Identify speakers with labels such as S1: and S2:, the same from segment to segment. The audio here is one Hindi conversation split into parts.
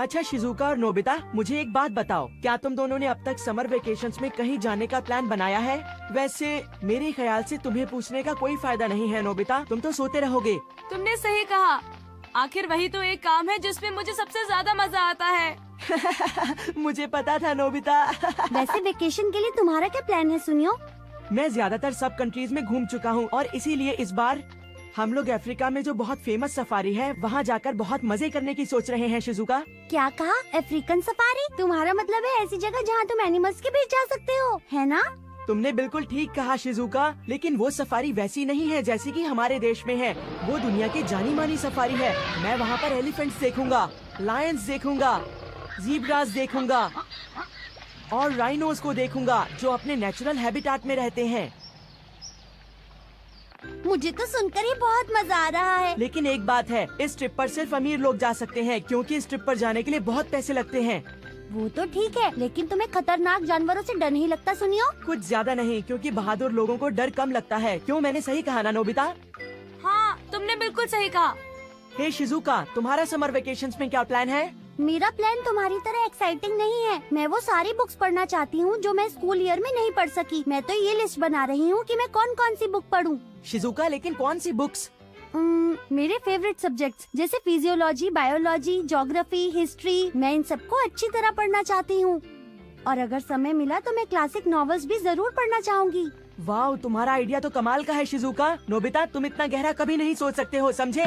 S1: अच्छा शिजुका और नोबिता, मुझे एक बात बताओ, क्या तुम दोनों ने अब तक समर वेकेशंस में कहीं जाने का प्लान बनाया है? वैसे मेरे ख्याल से तुम्हें पूछने का कोई फायदा नहीं है नोबिता, तुम तो सोते रहोगे।
S2: तुमने सही कहा, आखिर वही तो एक काम है जिसमें मुझे सबसे ज्यादा मजा आता है।
S1: मुझे पता था नोबिता।
S3: वैसे वेकेशन के लिए तुम्हारा क्या प्लान है सुनियो?
S1: मैं ज्यादातर सब कंट्रीज में घूम चुका हूँ और इसीलिए इस बार हम लोग अफ्रीका में जो बहुत फेमस सफारी है वहाँ जाकर बहुत मजे करने की सोच रहे हैं शिजुका।
S3: क्या कहा? African safari? तुम्हारा मतलब है ऐसी जगह जहाँ तुम एनिमल्स के बीच जा सकते हो, है ना?
S1: तुमने बिल्कुल ठीक कहा शिजुका, लेकिन वो सफारी वैसी नहीं है जैसी कि हमारे देश में है। वो दुनिया की जानी मानी सफारी है। मैं वहाँ पर एलिफेंट्स देखूंगा, लायंस देखूंगा, ज़ीब्रास देखूंगा और राइनोस को देखूंगा जो अपने नेचुरल हैबिटेट में रहते हैं।
S3: मुझे तो सुनकर ही बहुत मजा आ रहा है।
S1: लेकिन एक बात है, इस ट्रिप पर सिर्फ अमीर लोग जा सकते हैं क्योंकि इस ट्रिप पर जाने के लिए बहुत पैसे लगते हैं।
S3: वो तो ठीक है, लेकिन तुम्हें खतरनाक जानवरों से डर नहीं लगता सुनियो?
S1: कुछ ज्यादा नहीं, क्योंकि बहादुर लोगों को डर कम लगता है। क्यों, मैंने सही कहा ना नोबिता?
S2: हाँ, तुमने बिल्कुल सही कहा।
S1: हे शिजुका, तुम्हारा समर वेकेशंस में क्या प्लान है?
S3: मेरा प्लान तुम्हारी तरह एक्साइटिंग नहीं है। मैं वो सारी बुक्स पढ़ना चाहती हूँ जो मैं स्कूल ईयर में नहीं पढ़ सकी। मैं तो ये लिस्ट बना रही हूँ कि मैं कौन कौन सी बुक पढूं।
S1: शिजुका, लेकिन कौन सी बुक्स?
S3: मेरे फेवरेट सब्जेक्ट्स जैसे फिजियोलॉजी, बायोलॉजी, ज्योग्राफी, हिस्ट्री, मैं इन सबको अच्छी तरह पढ़ना चाहती हूँ। और अगर समय मिला तो मैं क्लासिक नॉवेल्स भी जरूर पढ़ना चाहूँगी।
S1: वाह, तुम्हारा आइडिया तो कमाल का है शिजुका। नोबिता, तुम इतना गहरा कभी नहीं सोच सकते हो, समझे?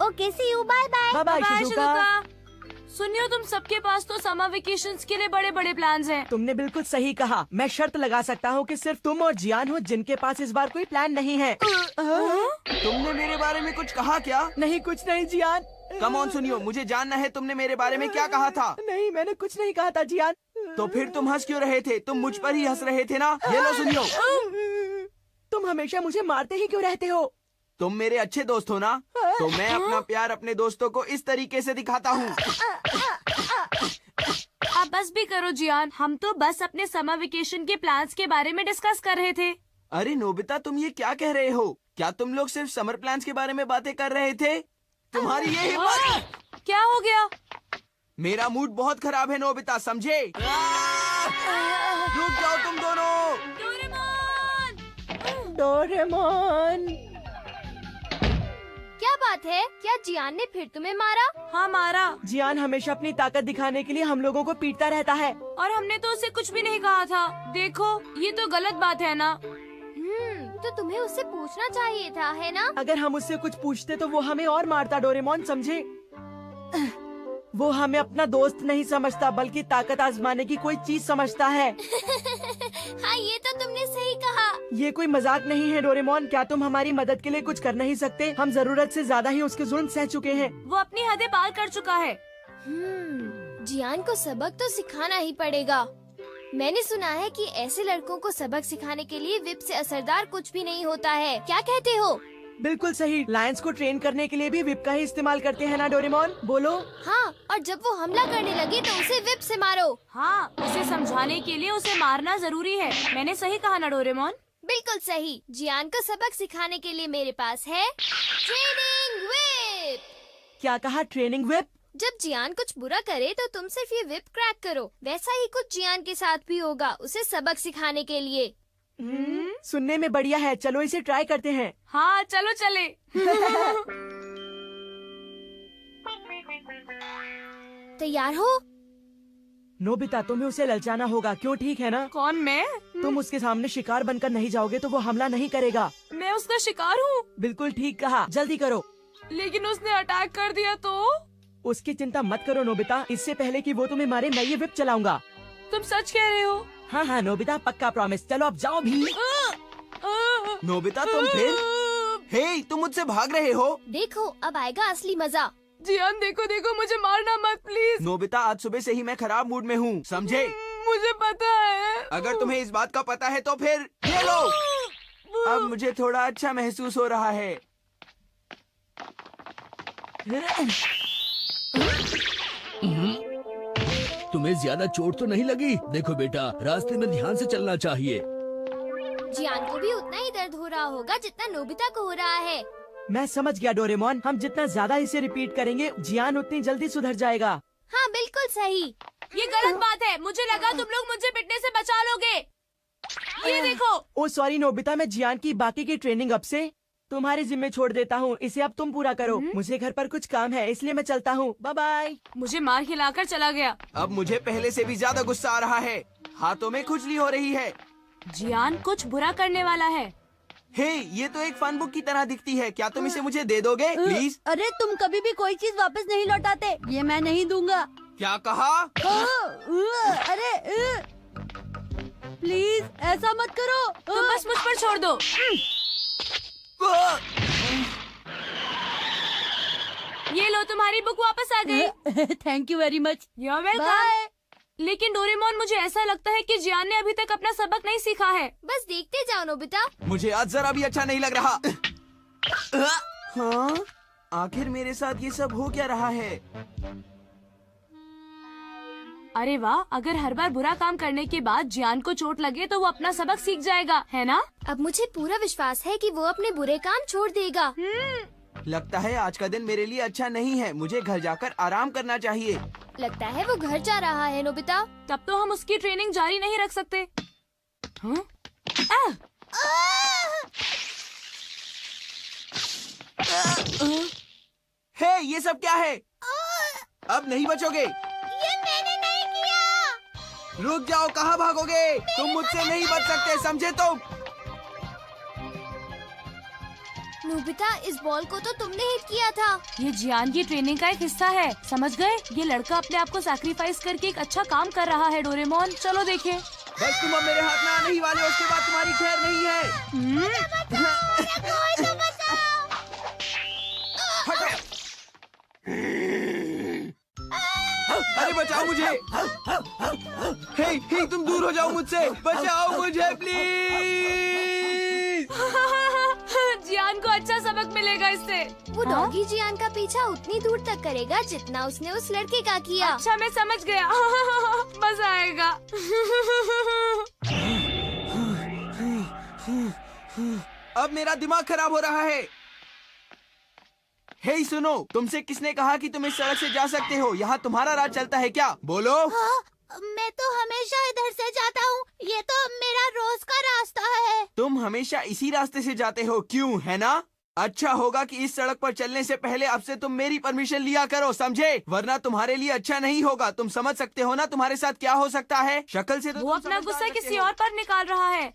S3: Okay, see you, bye bye.
S1: Bye bye Shizuka.
S2: Suneo, तुम सबके पास तो समर वेकेशंस के लिए बड़े बड़े प्लान्स हैं।
S1: तुमने बिल्कुल सही कहा। मैं शर्त लगा सकता हूँ कि सिर्फ तुम और जियान हो जिनके पास इस बार कोई प्लान नहीं है।
S4: तुमने मेरे बारे में कुछ कहा क्या?
S1: नहीं, कुछ नहीं जियान।
S4: कम ऑन सुनियो, मुझे जानना है तुमने मेरे बारे में क्या कहा था।
S1: नहीं, मैंने कुछ नहीं कहा था जियान।
S4: तो फिर तुम हंस क्यों रहे थे? तुम मुझ पर ही हंस रहे थे ना। ये लो सुनियो।
S1: तुम हमेशा मुझे मारते ही क्यों रहते हो?
S4: तुम मेरे अच्छे दोस्त हो ना, तो मैं अपना प्यार अपने दोस्तों को इस तरीके से दिखाता हूँ।
S2: आप बस भी करो जियान, हम तो बस अपने समर वेकेशन के प्लान्स के बारे में डिस्कस कर रहे थे।
S4: अरे नोबिता, तुम ये क्या कह रहे हो? क्या तुम लोग सिर्फ समर प्लान्स के बारे में बातें कर रहे थे? तुम्हारी ये हिम्मत!
S2: क्या हो गया?
S4: मेरा मूड बहुत खराब है नोबिता, समझे? रुक जाओ तुम दोनों।
S1: डोरेमोन।
S5: क्या बात है? क्या जियान ने फिर तुम्हें मारा?
S2: हाँ, मारा।
S1: जियान हमेशा अपनी ताकत दिखाने के लिए हम लोगों को पीटता रहता है।
S2: और हमने तो उसे कुछ भी नहीं कहा था। देखो, ये तो गलत बात है ना।
S5: तो तुम्हें उससे पूछना चाहिए था, है ना?
S1: अगर हम उससे कुछ पूछते तो वो हमें और मारता डोरेमोन, समझे? वो हमें अपना दोस्त नहीं समझता बल्कि ताकत आजमाने की कोई चीज समझता है।
S5: हाँ, ये तो तुमने सही कहा।
S1: ये कोई मजाक नहीं है डोरेमोन। क्या तुम हमारी मदद के लिए कुछ कर नहीं सकते? हम जरूरत से ज्यादा ही उसके जुल्म सह चुके हैं।
S2: वो अपनी हदें पार कर चुका है।
S5: जियान को सबक तो सिखाना ही पड़ेगा। मैंने सुना है कि ऐसे लड़कों को सबक सिखाने के लिए विप से असरदार कुछ भी नहीं होता है। क्या कहते हो?
S1: बिल्कुल सही। लायंस को ट्रेन करने के लिए भी विप का ही इस्तेमाल करते हैं ना डोरेमोन? बोलो।
S5: हाँ, और जब वो हमला करने लगे तो उसे विप से मारो।
S2: हाँ, उसे समझाने के लिए उसे मारना जरूरी है। मैंने सही कहा ना डोरेमोन?
S5: बिल्कुल सही। जियान को सबक सिखाने के लिए मेरे पास है ट्रेनिंग विप।
S1: क्या कहा? Training whip?
S5: जब जियान कुछ बुरा करे तो तुम सिर्फ ये विप क्रैक करो। वैसा ही कुछ जियान के साथ भी होगा, उसे सबक सिखाने के लिए।
S1: सुनने में बढ़िया है, चलो इसे ट्राई करते हैं।
S2: हाँ, चलो चले।
S5: तैयार हो?
S1: नोबिता, तुम्हें उसे ललचाना होगा, क्यों? ठीक है ना?
S2: कौन, मैं?
S1: तुम उसके सामने शिकार बनकर नहीं जाओगे तो वो हमला नहीं करेगा।
S2: मैं उसका शिकार हूँ।
S1: बिल्कुल ठीक कहा, जल्दी करो।
S2: लेकिन उसने अटैक कर दिया तो?
S1: उसकी चिंता मत करो नोबिता, इससे पहले कि वो तुम्हें मारे मैं ये विप चलाऊंगा।
S2: तुम सच कह रहे हो?
S1: हाँ हाँ नोबिता, पक्का प्रॉमिस। चलो अब जाओ भी।
S4: नोबिता, तुम फिर? हे, तुम मुझसे भाग रहे हो?
S5: देखो, अब आएगा असली मजा।
S2: जियान, देखो देखो, मुझे मारना मत प्लीज।
S4: नोबिता, आज सुबह से ही मैं खराब मूड में हूँ, समझे?
S2: मुझे पता है।
S4: अगर तुम्हें इस बात का पता है तो फिर ये लो। अब मुझे थोड़ा अच्छा महसूस हो रहा है।
S6: तुम्हें ज्यादा चोट तो नहीं लगी? देखो बेटा, रास्ते में ध्यान से चलना चाहिए।
S5: जियान को भी उतना ही दर्द हो रहा होगा जितना नोबिता को हो रहा है।
S1: मैं समझ गया डोरेमोन, हम जितना ज्यादा इसे रिपीट करेंगे जियान उतनी जल्दी सुधर जाएगा।
S5: हाँ बिल्कुल सही।
S2: ये गलत बात है। मुझे लगा तुम लोग मुझे पिटने से बचा लोगे। ये देखो।
S1: ओ सॉरी नोबिता, मैं जियान की बाकी की ट्रेनिंग अब से तुम्हारे जिम्मे छोड़ देता हूँ। इसे अब तुम पूरा करो। मुझे घर पर कुछ काम है इसलिए मैं चलता हूँ। Bye bye.
S2: मुझे मार खिलाकर चला गया।
S4: अब मुझे पहले से भी ज्यादा गुस्सा आ रहा है। हाथों में खुजली हो रही है।
S2: जियान कुछ बुरा करने वाला है।
S4: हे, ये तो एक फन बुक की तरह दिखती है। क्या तुम इसे मुझे दे दोगे प्लीज?
S3: अरे तुम कभी भी कोई चीज वापस नहीं लौटाते। ये मैं नहीं दूंगा।
S4: क्या कहा?
S3: अरे प्लीज ऐसा मत करो।
S2: तुम बस मुझ पर छोड़ दो। ये लो, तुम्हारी बुक वापस आ गई।
S3: Thank you very much.
S2: You are welcome.
S3: Bye.
S2: लेकिन डोरेमोन, मुझे ऐसा लगता है कि जियान ने अभी तक अपना सबक नहीं सीखा है।
S5: बस देखते जाओ नोबिता।
S4: मुझे आज जरा भी अच्छा नहीं लग रहा। हाँ, आखिर मेरे साथ ये सब हो क्या रहा है?
S2: अरे वाह, अगर हर बार बुरा काम करने के बाद जियान को चोट लगे तो वो अपना सबक सीख जाएगा, है ना?
S5: अब मुझे पूरा विश्वास है कि वो अपने बुरे काम छोड़ देगा।
S4: लगता है आज का दिन मेरे लिए अच्छा नहीं है। मुझे घर जाकर आराम करना चाहिए।
S5: लगता है वो घर जा रहा है नोबिता।
S2: तब तो हम उसकी ट्रेनिंग जारी नहीं रख सकते। हाँ?
S4: हे, ये सब क्या है? अब नहीं बचोगे।
S5: ये मैंने नहीं किया।
S4: रुक जाओ, कहाँ भागोगे? तुम मुझसे नहीं बच सकते, समझे तुम?
S5: नोबिता, इस बॉल को तो तुमने हिट किया था।
S2: ये जियान की ट्रेनिंग का एक हिस्सा है, समझ गए? ये लड़का अपने आप को सैक्रिफाइस करके एक अच्छा काम कर रहा है डोरेमोन। चलो देखें।
S4: बस तुम अब मेरे हाथ में आने ही वाले हो, उसके बाद तुम्हारी खैर नहीं है। हटो। अरे बचाओ मुझे। हे, तुम दूर हो जाओ मुझसे। बचाओ मुझे प्लीज।
S2: जियान को अच्छा सबक मिलेगा इससे।
S5: वो डॉगी जियान का पीछा उतनी दूर तक करेगा जितना उसने उस लड़के का किया।
S2: अच्छा, मैं समझ गया। मजा आएगा।
S4: अब मेरा दिमाग खराब हो रहा है। हे सुनो, तुमसे किसने कहा कि तुम इस सड़क से जा सकते हो? यहाँ तुम्हारा राज चलता है क्या? बोलो।
S5: मैं तो हमेशा इधर से जाता हूँ। ये तो मेरा रोज का रास्ता है।
S4: तुम हमेशा इसी रास्ते से जाते हो, क्यों? है ना? अच्छा होगा कि इस सड़क पर चलने से पहले अब से तुम मेरी परमिशन लिया करो, समझे? वरना तुम्हारे लिए अच्छा नहीं होगा। तुम समझ सकते हो ना तुम्हारे साथ क्या हो सकता है? शक्ल से तो
S2: वो
S4: तुम
S2: अपना
S4: समझदार
S2: गुस्सा
S4: लगते
S2: किसी
S4: हो।
S2: और पर निकाल रहा है।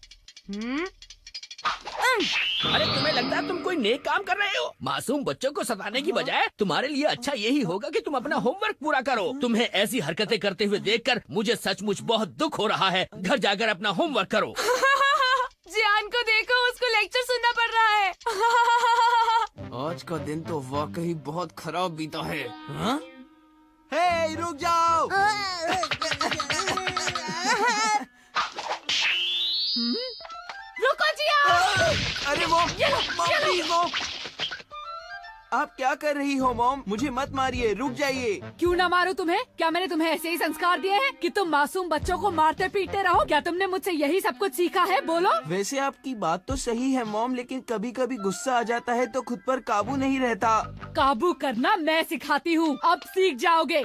S6: अरे तुम्हें लगता है तुम कोई नेक काम कर रहे हो? मासूम बच्चों को सताने की बजाय तुम्हारे लिए अच्छा यही होगा कि तुम अपना होमवर्क पूरा करो। तुम्हें ऐसी हरकतें करते हुए देखकर मुझे सचमुच बहुत दुख हो रहा है। घर जाकर अपना होमवर्क करो।
S2: जियान को देखो, उसको लेक्चर सुनना पड़ रहा है।
S4: आज का दिन तो वाकई बहुत खराब बीता है। हाँ? हे, रुक जाओ।
S2: रुको जियान।
S4: अरे मॉम, प्लीज मॉम। आप क्या कर रही हो मॉम? मुझे मत मारिए, रुक जाइए।
S7: क्यों ना मारूं तुम्हें? क्या मैंने तुम्हें ऐसे ही संस्कार दिए हैं कि तुम मासूम बच्चों को मारते पीटते रहो? क्या तुमने मुझसे यही सब कुछ सीखा है? बोलो।
S4: वैसे आपकी बात तो सही है मॉम, लेकिन कभी कभी गुस्सा आ जाता है तो खुद पर काबू नहीं रहता।
S7: काबू करना मैं सिखाती हूँ, अब सीख जाओगे।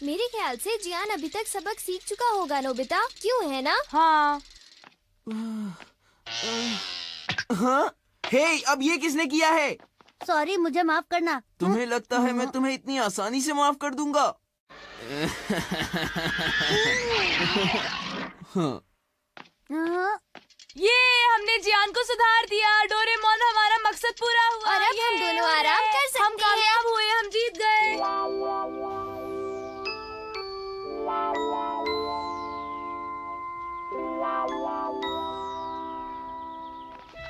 S5: मेरे ख्याल से जियान अभी तक सबक सीख चुका होगा नोबिता, क्यों है ना?
S2: हाँ।
S4: हाँ? हे, अब ये किसने किया है?
S3: सॉरी, मुझे माफ करना।
S4: तुम्हें लगता है मैं तुम्हें इतनी आसानी से माफ कर दूंगा? हाँ।
S3: हाँ।
S2: ये हमने जियान को सुधार दिया। डोरेमोन, हमारा मकसद पूरा हुआ।
S5: और अब हम दोनों आराम कर सकते हैं।
S2: हम कामयाब हुए, हम जीत गए।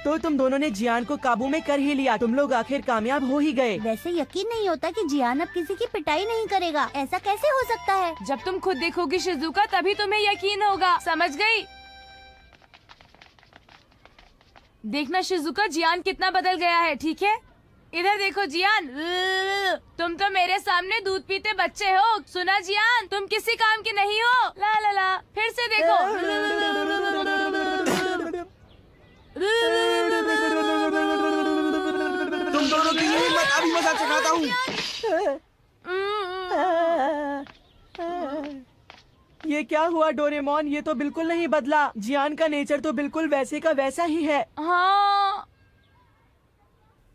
S1: तो तुम दोनों ने जियान को काबू में कर ही लिया। तुम लोग आखिर कामयाब हो ही गए।
S3: वैसे यकीन नहीं होता कि जियान अब किसी की पिटाई नहीं करेगा। ऐसा कैसे हो सकता है?
S2: जब तुम खुद देखोगी शिजुका, तभी तुम्हें यकीन होगा, समझ गई? देखना शिजुका, जियान कितना बदल गया है, ठीक है? इधर देखो जियान, तुम तो मेरे सामने दूध पीते बच्चे हो। सुना जियान, तुम किसी काम के नहीं हो। ला ला ला, फिर से देखो।
S4: तुम दोनों की ये हिम्मत, अभी मजा चखाता हूँ।
S1: ये क्या हुआ डोरेमोन? ये तो बिल्कुल नहीं बदला। जियान का नेचर तो बिल्कुल वैसे का वैसा ही है।
S2: हाँ,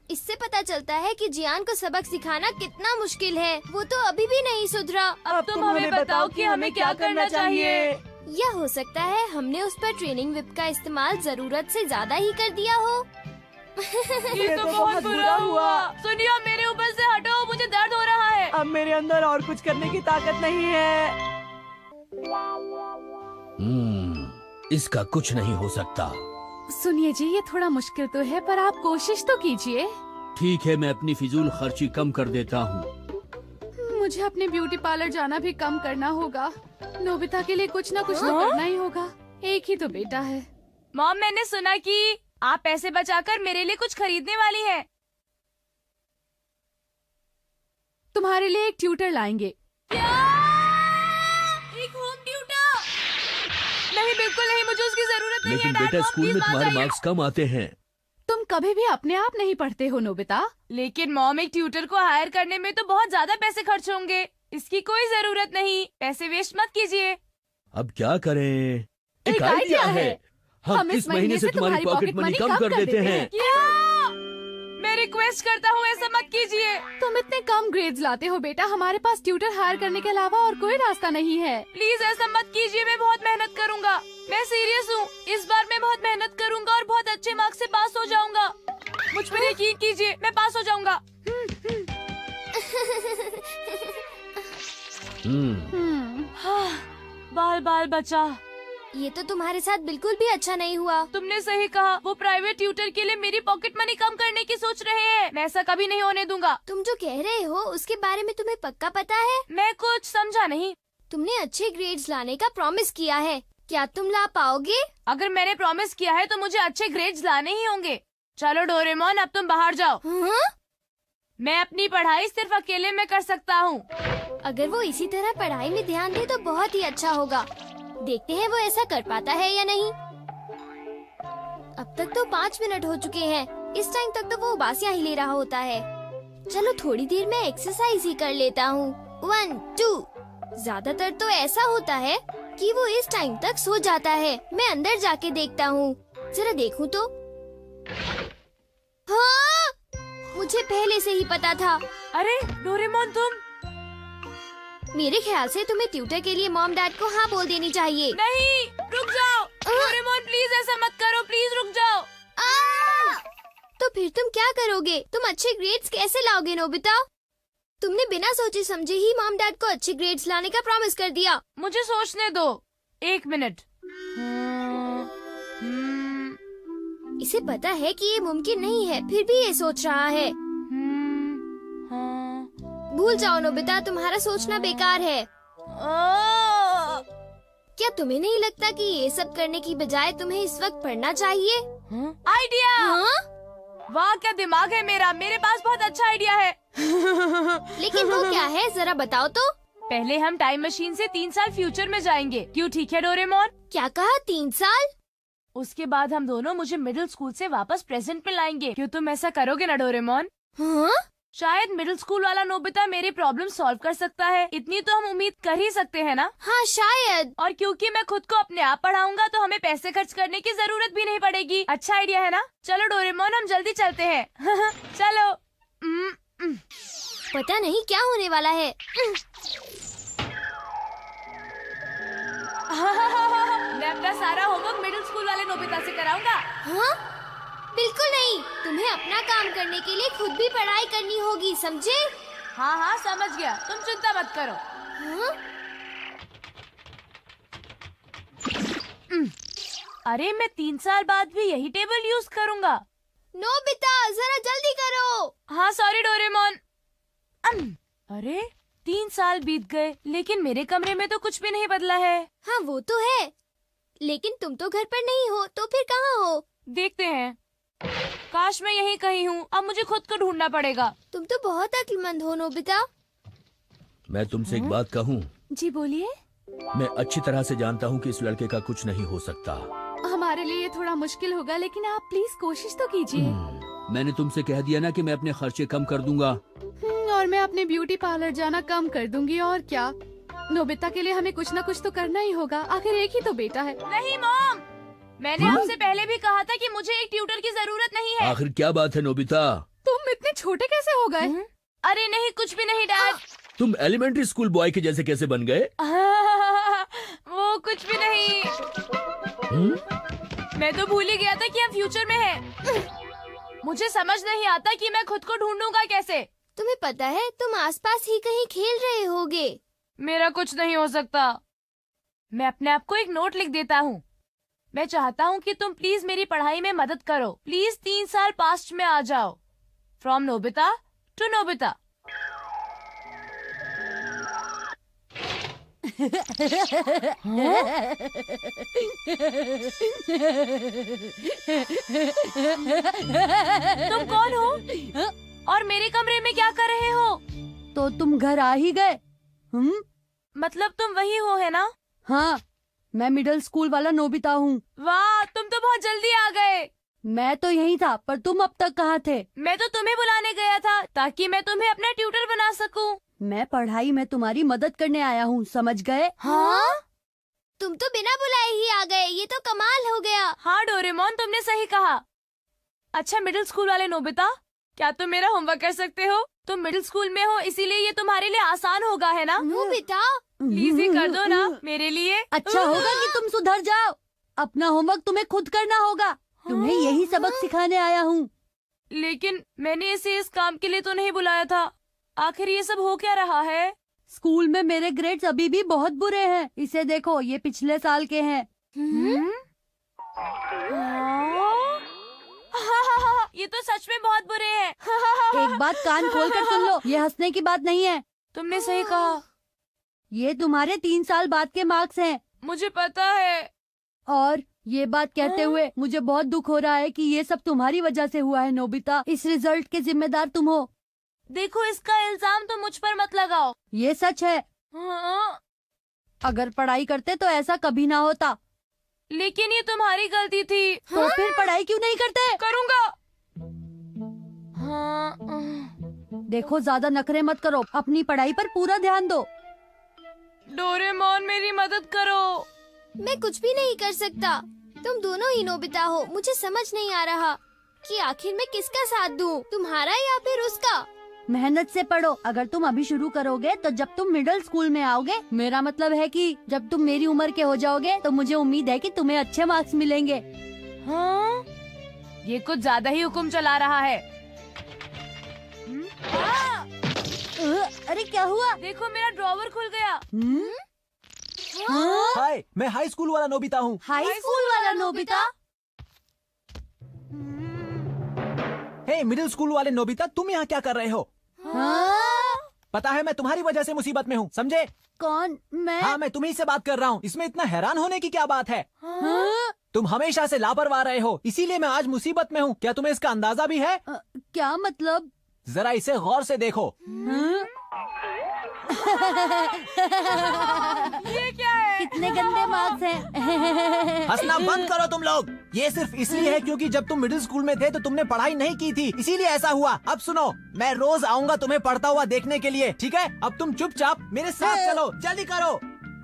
S5: इससे पता चलता है कि जियान को सबक सिखाना कितना मुश्किल है। वो तो अभी भी नहीं सुधरा।
S2: अब तुम हमें बताओ कि हमें क्या करना चाहिए।
S5: या हो सकता है हमने उस पर ट्रेनिंग विप का इस्तेमाल जरूरत से ज्यादा ही कर दिया हो।
S2: ये तो बहुत बुरा हुआ। सुनिए, मेरे ऊपर से हटो, मुझे दर्द हो रहा है।
S1: अब मेरे अंदर और कुछ करने की ताकत नहीं है।
S6: इसका कुछ नहीं हो सकता।
S7: सुनिए जी, ये थोड़ा मुश्किल तो है, पर आप कोशिश तो कीजिए।
S6: ठीक है, मैं अपनी फिजूल खर्ची कम कर देता हूँ।
S7: मुझे अपने ब्यूटी पार्लर जाना भी कम करना होगा। नोबिता के लिए कुछ न कुछ तो करना ही होगा। एक ही तो बेटा है।
S2: मॉम, मैंने सुना कि आप पैसे बचाकर मेरे लिए कुछ खरीदने वाली हैं।
S7: तुम्हारे लिए एक ट्यूटर लाएंगे।
S2: क्या? एक होम ट्यूटर? नहीं, बिल्कुल नहीं, मुझे उसकी जरूरत नहीं है।
S6: लेकिन
S2: डैड,
S6: बेटा,
S2: मॉम,
S6: स्कूल
S2: प्लीज
S6: में
S2: वहाँ
S6: तुम्हारे
S2: जाइए।
S6: मार्क्स कम आते हैं।
S7: तुम कभी भी अपने आप नहीं पढ़ते हो नोबिता।
S2: लेकिन मॉम, एक ट्यूटर को हायर करने में तो बहुत ज्यादा पैसे खर्च होंगे। इसकी कोई जरूरत नहीं। पैसे वेस्ट मत कीजिए।
S6: अब क्या करें?
S7: एक आइडिया है।
S6: हम इस महीने से तुम्हारी पॉकेट मनी कम कर देते हैं।
S2: क्या? मैं रिक्वेस्ट करता हूँ, ऐसा मत कीजिए।
S7: तुम इतने कम ग्रेड्स लाते हो बेटा, हमारे पास ट्यूटर हायर करने के अलावा और कोई रास्ता नहीं है।
S2: प्लीज ऐसा मत कीजिए, मैं बहुत मेहनत करूँगा। मैं सीरियस हूँ, इस बार मैं बहुत मेहनत करूँगा और बहुत अच्छे मार्क्स से पास हो जाऊँगा। मुझ पर यकीन कीजिए, मैं पास हो जाऊँगा। बाल बाल बचा।
S5: ये तो तुम्हारे साथ बिल्कुल भी अच्छा नहीं हुआ।
S2: तुमने सही कहा, वो प्राइवेट ट्यूटर के लिए मेरी पॉकेट मनी कम करने की सोच रहे हैं। मैं ऐसा कभी नहीं होने दूंगा।
S5: तुम जो कह रहे हो उसके बारे में तुम्हें पक्का पता है?
S2: मैं कुछ समझा नहीं।
S5: तुमने अच्छे ग्रेड्स लाने का प्रॉमिस किया है, क्या तुम ला पाओगे?
S2: अगर मैंने प्रॉमिस किया है तो मुझे अच्छे ग्रेड्स लाने ही होंगे। चलो डोरेमोन, अब तुम बाहर जाओ।
S5: हाँ?
S2: मैं अपनी पढ़ाई सिर्फ अकेले में कर सकता हूँ।
S5: अगर वो इसी तरह पढ़ाई में ध्यान दे तो बहुत ही अच्छा होगा। देखते हैं वो ऐसा कर पाता है या नहीं। अब तक तो 5 मिनट हो चुके हैं। इस टाइम तक तो वो उबासियाँ ही ले रहा होता है। चलो थोड़ी देर में एक्सरसाइज ही कर लेता हूँ। 1 2। ज्यादातर तो ऐसा होता है कि वो इस टाइम तक सो जाता है। मैं अंदर जाके देखता हूँ, जरा देखूँ तो। हाँ, मुझे पहले से ही पता था।
S2: अरे डोरेमोन, तुम?
S5: मेरे ख्याल से तुम्हें ट्यूटर के लिए मॉम डैड को हाँ बोल देनी चाहिए।
S2: नहीं, रुक जाओ। डोरेमोन प्लीज ऐसा मत करो, प्लीज रुक जाओ।
S5: तो फिर तुम क्या करोगे? तुम अच्छे ग्रेड्स कैसे लाओगे नोबिता? तुमने बिना सोचे समझे ही मॉम डैड को अच्छे ग्रेड्स लाने का प्रॉमिस कर दिया।
S2: मुझे सोचने दो, 1 मिनट।
S5: इसे पता है कि ये मुमकिन नहीं है, फिर भी ये सोच रहा है। भूल जाओ नोबिता, तुम्हारा सोचना बेकार है। क्या तुम्हें नहीं लगता कि ये सब करने की बजाय तुम्हें इस वक्त पढ़ना चाहिए?
S2: आइडिया! वाह, क्या दिमाग है मेरा। मेरे पास बहुत अच्छा आइडिया है।
S5: लेकिन वो क्या है, जरा बताओ तो।
S2: पहले हम टाइम मशीन से 3 साल फ्यूचर में जाएंगे। क्यों, ठीक है डोरेमोन?
S5: क्या कहा, 3 साल?
S2: उसके बाद हम दोनों मुझे मिडिल स्कूल से वापस प्रेजेंट में लाएंगे। क्यों, तुम ऐसा करोगे ना डोरेमोन?
S5: हाँ?
S2: शायद मिडिल स्कूल वाला नोबिता मेरे प्रॉब्लम सॉल्व कर सकता है। इतनी तो हम उम्मीद कर ही सकते हैं ना?
S5: हाँ शायद।
S2: और क्योंकि मैं खुद को अपने आप पढ़ाऊंगा तो हमें पैसे खर्च करने की जरूरत भी नहीं पड़ेगी। अच्छा आइडिया है ना? चलो डोरेमोन, हम जल्दी चलते हैं। चलो।
S5: पता नहीं क्या होने वाला है।
S2: मैं अपना सारा होमवर्क मिडिल स्कूल वाले नोबिता से कराऊंगा।
S5: हाँ? बिल्कुल नहीं, तुम्हें अपना काम करने के लिए खुद भी पढ़ाई करनी होगी, समझे?
S2: हाँ हाँ, समझ गया, तुम चिंता मत करो।
S5: हाँ?
S2: अरे मैं 3 साल बाद भी यही टेबल यूज करूंगा।
S5: नोबिता, जरा जल्दी करो।
S2: हाँ सॉरी डोरेमोन। अरे 3 साल बीत गए, लेकिन मेरे कमरे में तो कुछ भी नहीं बदला है।
S5: हाँ वो तो है, लेकिन तुम तो घर पर नहीं हो, तो फिर कहाँ हो?
S2: देखते हैं। काश मैं यहीं कहीं हूँ। अब मुझे खुद को ढूंढना पड़ेगा।
S5: तुम तो बहुत अक्लमंद हो नोबिता।
S6: मैं तुमसे एक बात कहूँ?
S7: जी बोलिए।
S6: मैं अच्छी तरह से जानता हूँ कि इस लड़के का कुछ नहीं हो सकता।
S7: हमारे लिए ये थोड़ा मुश्किल होगा, लेकिन आप प्लीज कोशिश तो कीजिए।
S6: मैंने तुमसे कह दिया ना कि मैं अपने खर्चे कम कर दूंगा।
S7: और मैं अपने ब्यूटी पार्लर जाना कम कर दूंगी। और क्या, नोबिता के लिए हमें कुछ न कुछ तो करना ही होगा, आखिर एक ही तो बेटा है।
S2: नहीं मॉम, मैंने आपसे पहले भी कहा था कि मुझे एक ट्यूटर की जरूरत नहीं है।
S6: आखिर क्या बात है नोबिता?
S7: तुम इतने छोटे कैसे हो गए?
S2: अरे नहीं, कुछ भी नहीं डैड।
S6: तुम एलिमेंट्री स्कूल बॉय के जैसे कैसे बन गए?
S2: वो कुछ भी नहीं। मैं तो भूल ही गया था कि हम फ्यूचर में हैं। मुझे समझ नहीं आता कि मैं खुद को ढूंढूंगा कैसे।
S5: तुम्हें पता है तुम आसपास ही कहीं खेल रहे होगे।
S2: मेरा कुछ नहीं हो सकता। मैं अपने आप को एक नोट लिख देता हूँ। मैं चाहता हूँ कि तुम प्लीज मेरी पढ़ाई में मदद करो। प्लीज 3 साल पास्ट में आ जाओ। From Nobita to Nobita. तुम कौन हो और मेरे कमरे में क्या कर रहे हो?
S3: तो तुम घर आ ही गए?
S2: मतलब तुम वही हो, है ना?
S3: हाँ, मैं मिडिल स्कूल वाला नोबिता हूँ।
S2: वाह, तुम तो बहुत जल्दी आ गए।
S3: मैं तो यही था, पर तुम अब तक कहाँ थे?
S2: मैं तो तुम्हें बुलाने गया था ताकि मैं तुम्हें अपना ट्यूटर बना सकूं।
S3: मैं पढ़ाई में तुम्हारी मदद करने आया हूँ, समझ गए?
S5: हाँ? तुम तो बिना बुलाए ही आ गए, ये तो कमाल हो गया।
S2: हाँ डोरेमोन, तुमने सही कहा। अच्छा मिडिल स्कूल वाले नोबिता, क्या तुम मेरा होमवर्क कर सकते हो? तुम मिडिल स्कूल में हो, इसीलिए ये तुम्हारे लिए आसान होगा, है ना?
S5: नोबिता,
S2: प्लीज ही कर दो ना मेरे लिए।
S3: अच्छा होगा कि तुम सुधर जाओ। अपना होमवर्क तुम्हें खुद करना होगा। तुम्हें यही सबक सिखाने आया हूँ।
S2: लेकिन मैंने इसे इस काम के लिए तो नहीं बुलाया था। आखिर ये सब हो क्या रहा है?
S3: स्कूल में मेरे ग्रेड्स अभी भी बहुत बुरे हैं। इसे देखो, ये पिछले साल के हैं।
S2: ये तो सच में बहुत बुरे हैं।
S3: एक बात कान खोल कर सुन लो, ये हंसने की बात नहीं है।
S2: तुमने सही कहा।
S3: ये तुम्हारे 3 साल बाद के मार्क्स हैं।
S2: मुझे पता है।
S3: और ये बात कहते हुए मुझे बहुत दुख हो रहा है कि ये सब तुम्हारी वजह से हुआ है नोबिता। इस रिजल्ट के जिम्मेदार तुम हो।
S2: देखो, इसका इल्जाम तो मुझ पर मत लगाओ।
S3: ये सच है।
S2: हाँ?
S3: अगर पढ़ाई करते तो ऐसा कभी ना होता।
S2: लेकिन ये तुम्हारी गलती थी।
S3: तो फिर पढ़ाई क्यों नहीं करते?
S2: करूँगा। हाँ।
S3: देखो, ज्यादा नखरे मत करो, अपनी पढ़ाई पर पूरा ध्यान दो।
S2: डोरेमोन, मेरी मदद करो।
S5: मैं कुछ भी नहीं कर सकता। तुम दोनों ही नोबिता हो। मुझे समझ नहीं आ रहा कि आखिर मैं किसका साथ दूं, तुम्हारा या फिर उसका।
S3: मेहनत से पढ़ो। अगर तुम अभी शुरू करोगे तो जब तुम मिडिल स्कूल में आओगे, मेरा मतलब है कि जब तुम मेरी उम्र के हो जाओगे, तो मुझे उम्मीद है कि तुम्हें अच्छे मार्क्स मिलेंगे।
S2: हाँ? ये कुछ ज्यादा ही हुक्म चला रहा है।
S3: अरे क्या हुआ?
S2: देखो, मेरा ड्रॉवर खुल गया।
S8: हाय, मैं हाई स्कूल वाला नोबिता हूँ।
S3: हाई स्कूल वाला नोबिता?
S8: हे मिडिल स्कूल वाले नोबिता, तुम यहाँ क्या कर रहे हो? पता है मैं तुम्हारी वजह से मुसीबत में हूँ, समझे?
S3: कौन? मैं?
S8: हाँ, मैं तुम्ही से बात कर रहा हूँ। इसमें इतना हैरान होने की क्या बात है? तुम हमेशा से लापरवाह रहे हो, इसीलिए मैं आज मुसीबत में हूँ। क्या तुम्हें इसका अंदाजा भी है?
S3: क्या मतलब?
S8: जरा इसे गौर से देखो।
S2: ये क्या है?
S3: कितने गंदे मार्क्स हैं।
S8: हंसना बंद करो तुम लोग। ये सिर्फ इसलिए है क्योंकि जब तुम मिडिल स्कूल में थे तो तुमने पढ़ाई नहीं की थी, इसीलिए ऐसा हुआ। अब सुनो, मैं रोज आऊंगा तुम्हें पढ़ता हुआ देखने के लिए, ठीक है? अब तुम चुपचाप मेरे साथ चलो, जल्दी करो।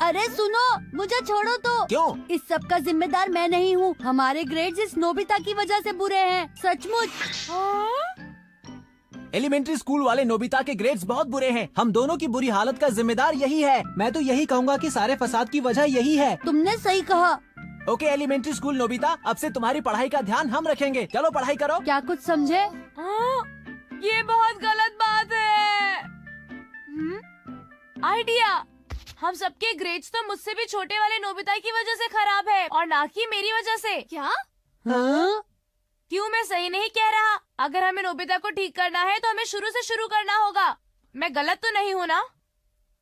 S3: अरे सुनो, मुझे छोड़ो तो।
S8: क्यों?
S3: इस सब का जिम्मेदार मैं नहीं हूँ। हमारे ग्रेड्स इस नोबिता की वजह से बुरे हैं, सचमुच।
S8: एलिमेंट्री स्कूल वाले नोबिता के ग्रेड्स बहुत बुरे हैं। हम दोनों की बुरी हालत का जिम्मेदार यही है। मैं तो यही कहूँगा कि सारे फसाद की वजह यही है।
S3: तुमने सही कहा।
S8: ओके एलिमेंट्री स्कूल नोबिता, अब से तुम्हारी पढ़ाई का ध्यान हम रखेंगे। चलो पढ़ाई करो।
S3: क्या कुछ समझे?
S2: ये बहुत गलत बात है। आइडिया, हम सबके ग्रेड्स तो मुझसे भी छोटे वाले नोबिता की वजह से खराब है और ना कि मेरी वजह से।
S5: क्या?
S2: क्यों, मैं सही नहीं कह रहा? अगर हमें नोबिता को ठीक करना है तो हमें शुरू से शुरू करना होगा। मैं गलत तो नहीं हूँ ना?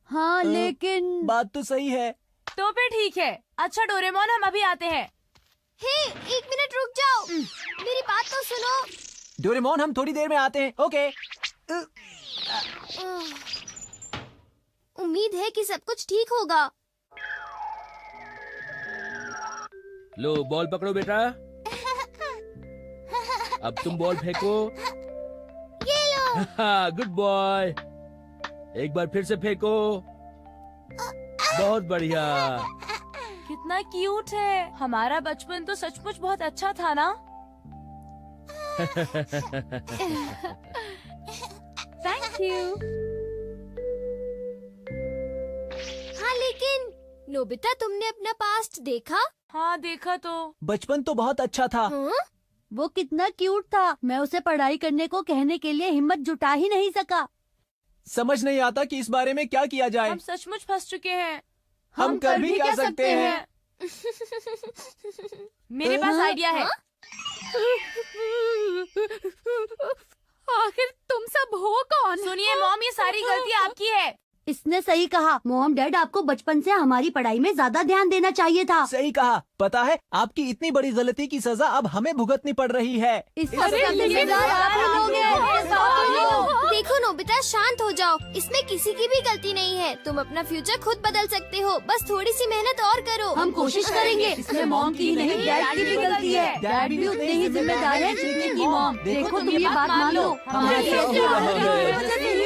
S3: हाँ, लेकिन
S8: बात तो सही है।
S2: तो फिर ठीक है। अच्छा डोरेमोन, हम अभी आते हैं।
S5: हे, 1 मिनट रुक जाओ, मेरी बात तो सुनो।
S8: डोरेमोन, हम थोड़ी देर में आते हैं। ओके।
S5: उम्मीद है कि सब कुछ ठीक होगा।
S6: लो बॉल पकड़ो बेटा। अब तुम बॉल फेंको।
S5: ये लो।
S6: Good boy. एक बार फिर से फेंको। बहुत बढ़िया।
S2: कितना क्यूट है। हमारा बचपन तो सचमुच बहुत अच्छा था ना।
S3: Thank you.
S5: हाँ लेकिन नोबिता, तुमने अपना पास्ट देखा?
S2: हाँ देखा तो।
S8: बचपन तो बहुत अच्छा था।
S5: हाँ?
S3: वो कितना क्यूट था। मैं उसे पढ़ाई करने को कहने के लिए हिम्मत जुटा ही नहीं सका।
S8: समझ नहीं आता कि इस बारे में क्या किया जाए।
S2: हम सचमुच फंस चुके हैं।
S8: हम कर भी क्या सकते हैं?
S2: मेरे पास आइडिया है।
S7: आखिर तुम सब हो कौन?
S2: सुनिए मॉम, ये सारी गलती आपकी है।
S3: इसने सही कहा। मॉम डैड, आपको बचपन से हमारी पढ़ाई में ज्यादा ध्यान देना चाहिए था।
S8: सही कहा। पता है, आपकी इतनी बड़ी गलती की सजा अब हमें भुगतनी पड़ रही है।
S3: इस सब
S2: अरे
S3: का
S2: ये
S3: जिम्मेदार आप ही लोग हैं।
S5: देखो नोबिता, शांत हो जाओ। इसमें किसी की भी गलती नहीं है। तुम अपना फ्यूचर खुद बदल सकते हो। बस थोड़ी सी मेहनत और करो।
S3: हम कोशिश करेंगे। इसमें मॉम की नहीं, डैड की भी गलती है। डैड भी उतने ही जिम्मेदार है जितने की मॉम। देखो तुम ये बात मान लो। हमारे
S6: हाँ, हाँ, हाँ, हाँ।